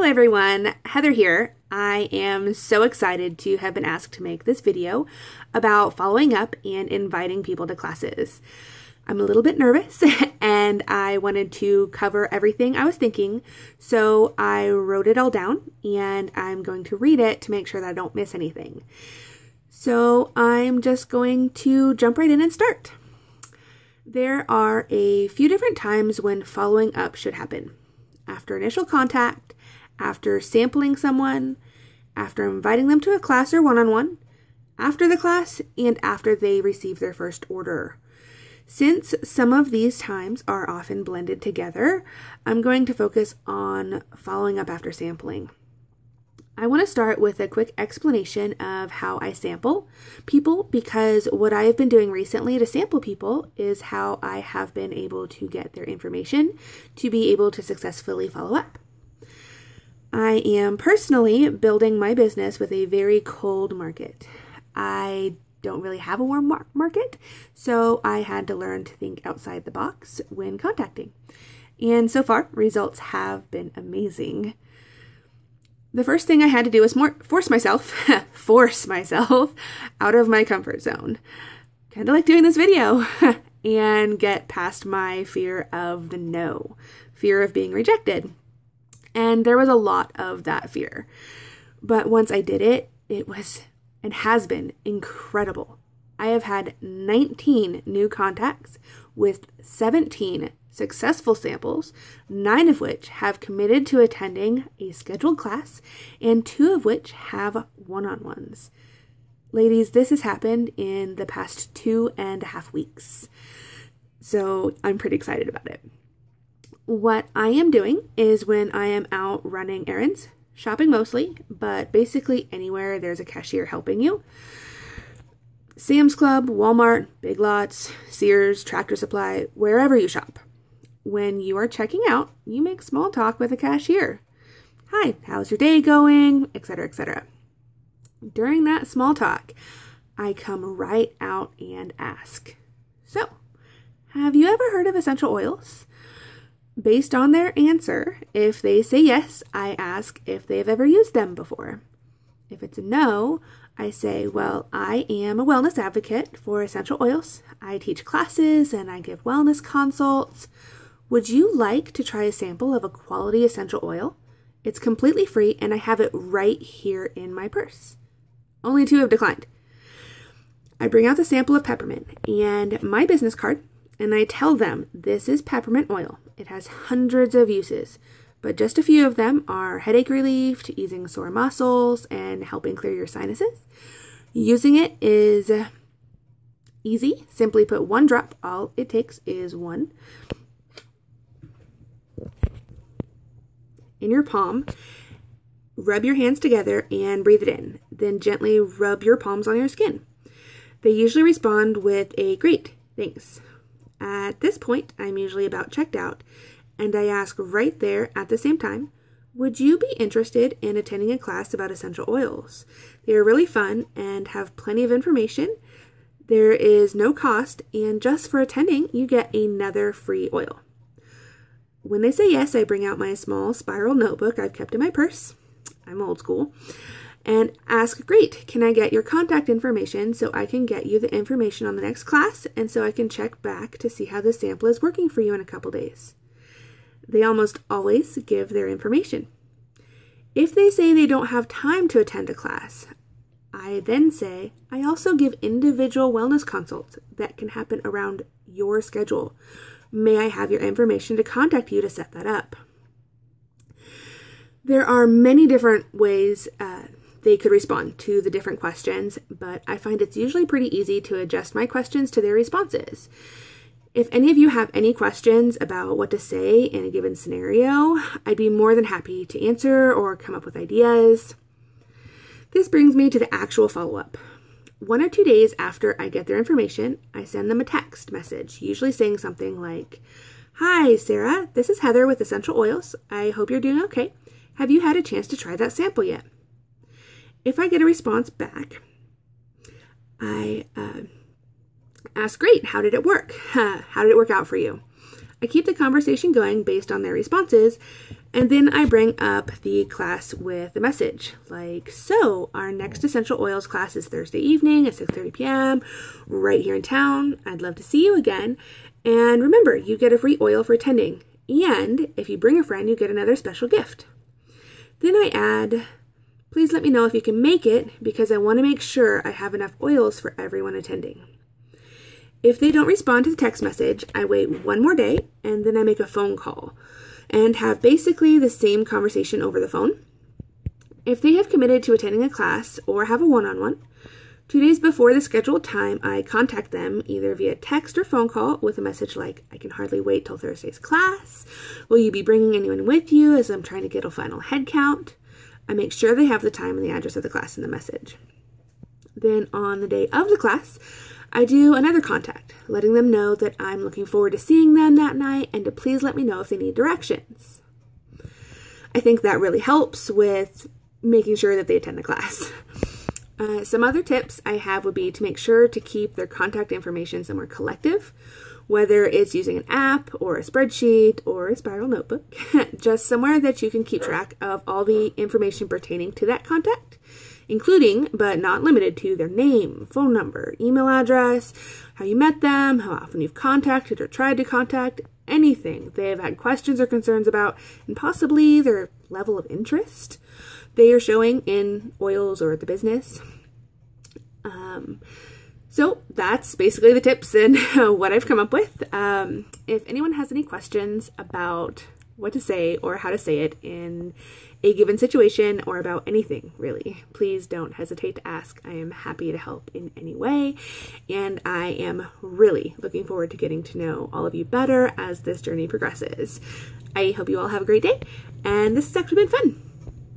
everyone, Heather here. I am so excited to have been asked to make this video about following up and inviting people to classes. I'm a little bit nervous and I wanted to cover everything I was thinking, so I wrote it all down and I'm going to read it to make sure that I don't miss anything. So I'm just going to jump right in and start. There are a few different times when following up should happen. After initial contact, after sampling someone, after inviting them to a class or one-on-one, after the class, and after they receive their first order. Since some of these times are often blended together, I'm going to focus on following up after sampling. I want to start with a quick explanation of how I sample people, because what I have been doing recently to sample people is how I have been able to get their information to be able to successfully follow up. I am personally building my business with a very cold market. I don't really have a warm market, so I had to learn to think outside the box when contacting. And so far, results have been amazing. The first thing I had to do was force myself out of my comfort zone. Kind of like doing this video and get past my fear of the no, fear of being rejected. And there was a lot of that fear. But once I did it, it was and has been incredible. I have had 19 new contacts with 17 successful samples, 9 of which have committed to attending a scheduled class, and 2 of which have one-on-ones. Ladies, this has happened in the past 2.5 weeks. So I'm pretty excited about it. What I am doing is when I am out running errands, shopping mostly, but basically anywhere there's a cashier helping you. Sam's Club, Walmart, Big Lots, Sears, Tractor Supply, wherever you shop. When you are checking out, you make small talk with a cashier. Hi, how's your day going? Etc., etc. During that small talk, I come right out and ask, so, have you ever heard of essential oils? Based on their answer, if they say yes, I ask if they've ever used them before. If it's a no, I say, well, I am a wellness advocate for essential oils. I teach classes and I give wellness consults. Would you like to try a sample of a quality essential oil? It's completely free and I have it right here in my purse. Only 2 have declined. I bring out the sample of peppermint and my business card, and I tell them this is peppermint oil. It has hundreds of uses, but just a few of them are headache relief, to easing sore muscles, and helping clear your sinuses. Using it is easy. Simply put 1 drop. All it takes is 1 in your palm. Rub your hands together and breathe it in. Then gently rub your palms on your skin. They usually respond with a great thanks. At this point, I'm usually about checked out, and I ask right there at the same time, would you be interested in attending a class about essential oils? They are really fun and have plenty of information. There is no cost, and just for attending, you get another free oil. When they say yes, I bring out my small spiral notebook I've kept in my purse. I'm old school. And ask, great, can I get your contact information so I can get you the information on the next class and so I can check back to see how the sample is working for you in a couple days. They almost always give their information. If they say they don't have time to attend a class, I then say, I also give individual wellness consults that can happen around your schedule. May I have your information to contact you to set that up? There are many different ways they could respond to the different questions, but I find it's usually pretty easy to adjust my questions to their responses. If any of you have any questions about what to say in a given scenario, I'd be more than happy to answer or come up with ideas. This brings me to the actual follow-up. 1 or 2 days after I get their information, I send them a text message, usually saying something like, hi, Sarah, this is Heather with Essential Oils. I hope you're doing okay. Have you had a chance to try that sample yet? If I get a response back, I ask, great, how did it work? How did it work out for you? I keep the conversation going based on their responses, and then I bring up the class with a message like, so our next essential oils class is Thursday evening at 6:30 p.m. right here in town. I'd love to see you again. And remember, you get a free oil for attending. And if you bring a friend, you get another special gift. Then I add, please let me know if you can make it because I want to make sure I have enough oils for everyone attending. If they don't respond to the text message, I wait one more day and then I make a phone call and have basically the same conversation over the phone. If they have committed to attending a class or have a one-on-one, 2 days before the scheduled time, I contact them either via text or phone call with a message like, I can hardly wait till Thursday's class. Will you be bringing anyone with you as I'm trying to get a final head count? I make sure they have the time and the address of the class in the message. Then on the day of the class, I do another contact, letting them know that I'm looking forward to seeing them that night and to please let me know if they need directions. I think that really helps with making sure that they attend the class. Some other tips I have would be to make sure to keep their contact information somewhere collective, whether it's using an app or a spreadsheet or a spiral notebook, just somewhere that you can keep track of all the information pertaining to that contact, including, but not limited to, their name, phone number, email address, how you met them, how often you've contacted or tried to contact, anything they have had questions or concerns about, and possibly their level of interest they are showing in oils or the business. So that's basically the tips and what I've come up with. If anyone has any questions about what to say or how to say it in a given situation or about anything, really, please don't hesitate to ask. I am happy to help in any way, and I am really looking forward to getting to know all of you better as this journey progresses. I hope you all have a great day, and this has actually been fun.